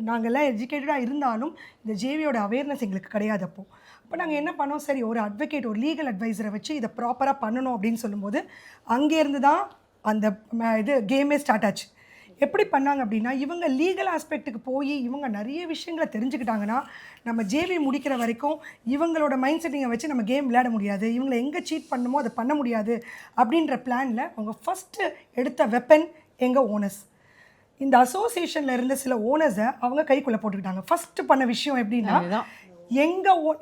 நாங்கள்லாம் எஜுகேட்டடாக இருந்தாலும் இந்த ஜேவியோட அவேர்னஸ் எங்களுக்கு கிடையாது அப்போ நாங்கள் என்ன பண்ணோம், சரி ஒரு அட்வொகேட் ஒரு லீகல் அட்வைசரை வச்சு இதை ப்ராப்பராக பண்ணணும் அப்படின்னு சொல்லும்போது அங்கேருந்து தான் அந்த இது கேமே ஸ்டார்ட் ஆச்சு. எப்படி பண்ணாங்க அப்படின்னா, இவங்க லீகல் ஆஸ்பெக்ட்டுக்கு போய் இவங்க நிறைய விஷயங்களை தெரிஞ்சுக்கிட்டாங்கன்னா நம்ம ஜேவி முடிக்கிற வரைக்கும் இவங்களோட மைண்ட் செட்டிங்கை வச்சு நம்ம கேம் விளையாட முடியாது, இவங்களை எங்கே சீட் பண்ணணுமோ அதை பண்ண முடியாது அப்படின்ற பிளானில் அவங்க ஃபஸ்ட்டு எடுத்த வெப்பன் எங்கள் ஓனர்ஸ். இந்த அசோசியேஷனில் இருந்த சில ஓனர்ஸை அவங்க கைக்குள்ளே போட்டுக்கிட்டாங்க. ஃபஸ்ட்டு பண்ண விஷயம் எப்படின்னா,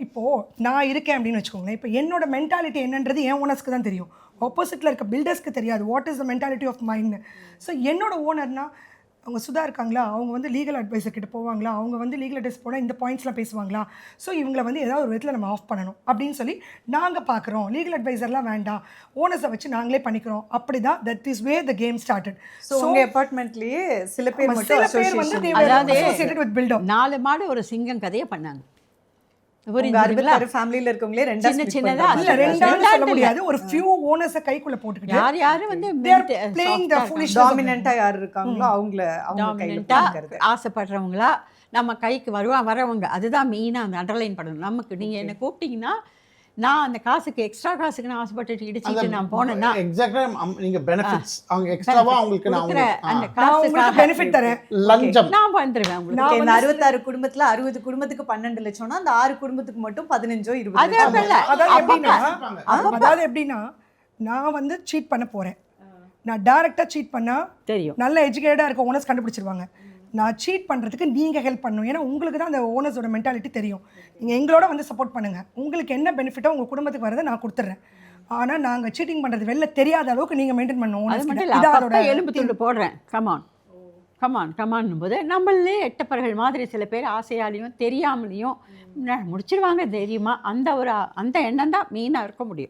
இப்போது நான் இருக்கேன் அப்படின்னு வச்சுக்கோங்களேன், இப்போ என்னோட மென்டாலிட்டி என்னன்றது என் ஓனர்ஸ்க்கு தான் தெரியும், ஆப்போசிட்டில் இருக்க பில்டர்ஸ்க்கு தெரியாது what is the mentality of mind. So என்னோட ஓனர்னால் அவங்க சுதா இருக்காங்களா, அவங்க வந்து லீகல் அட்வைசர் கிட்ட போவாங்களா, அவங்க வந்து லீகல் அட்வைஸ் போனால் இந்த பாயிண்ட்ஸ்லாம் பேசுவாங்களா, ஸோ இவங்களை வந்து ஏதாவது ஒரு விதத்தில் நம்ம ஆஃப் பண்ணணும் அப்படின்னு சொல்லி நாங்கள் பார்க்குறோம். லீகல் அட்வைசர்லாம் வேண்டாம், ஓனர்ஸை வச்சு நாங்களே பண்ணிக்கிறோம். அப்படி தான் that is way the game started. So உங்கள் அப்பார்ட்மெண்ட்லேயே சில பேர் வந்து 4 மாடு ஒரு சிங்கம் கதையை பண்ணாங்க. ஃபேமிலில இருக்கவங்களே சின்னதா சொல்ல முடியாது, ஒரு ஃபியூ ஓனர்ஸ கைக்குள்ள போட்டுக்கிட்டு யார் யாரு வந்து டாமினன்ட்டா யார் இருக்காங்களோ அவங்க ஆசைப்படுறவங்களா நம்ம கைக்கு வரவங்க, அதுதான் மெயினாக அந்த அண்டர்லைன் பண்ணணும். நமக்கு நீங்கள் என்ன கூப்பிட்டீங்கன்னா நான் அந்த காசுக்கு எக்ஸ்ட்ரா காசுக்கு நான் ஆசைப்பட்டு இடிச்சிட்டு நான் போனேன்னா எக்ஸாக்ட்டா நீங்க பெனிஃபிட்ஸ் அவங்க எக்ஸ்ட்ராவா உங்களுக்கு அந்த காசுக்கு பெனிஃபிட் தரேன், லஞ்சம் நான் வந்துருவேன். உங்களுக்கு இந்த 66 குடும்பத்துல 60 குடும்பத்துக்கு 12 லட்சம்னா அந்த 6 குடும்பத்துக்கு மட்டும் 15 20. அதாவது எப்படின்னா நான் வந்து சீட் பண்ண போறேன், நான் டைரக்டா சீட் பண்ணா தெரியும், நல்ல எஜுகேட்டடா இருக்க ஓனர்ஸ் கண்டுபிடிச்சிருவாங்க. நான் சீட் பண்ணுறதுக்கு நீங்கள் ஹெல்ப் பண்ணணும், ஏன்னா உங்களுக்கு தான் அந்த ஓனர்ஸோட மென்டாலிட்டி தெரியும். நீங்கள் எங்களோட வந்து சப்போர்ட் பண்ணுங்கள், உங்களுக்கு என்ன பெனிஃபிட்டோ உங்கள் குடும்பத்துக்கு வரதை நான் கொடுத்துட்றேன். ஆனால் நாங்கள் சீட்டிங் பண்ணுறது வெளில தெரியாத அளவுக்கு நீங்கள் மெயின்டைன் பண்ணணும். அது மட்டும் இல்லை, அதோட எலும்பு துண்டு போடுறேன் கமான் போது நம்மளே எட்டப்பர்கள் மாதிரி சில பேர் ஆசையாலையும் தெரியாமலையும் முடிச்சிருவாங்க தெரியுமா, அந்த எண்ணம் தான் மெயினாக இருக்க முடியும்.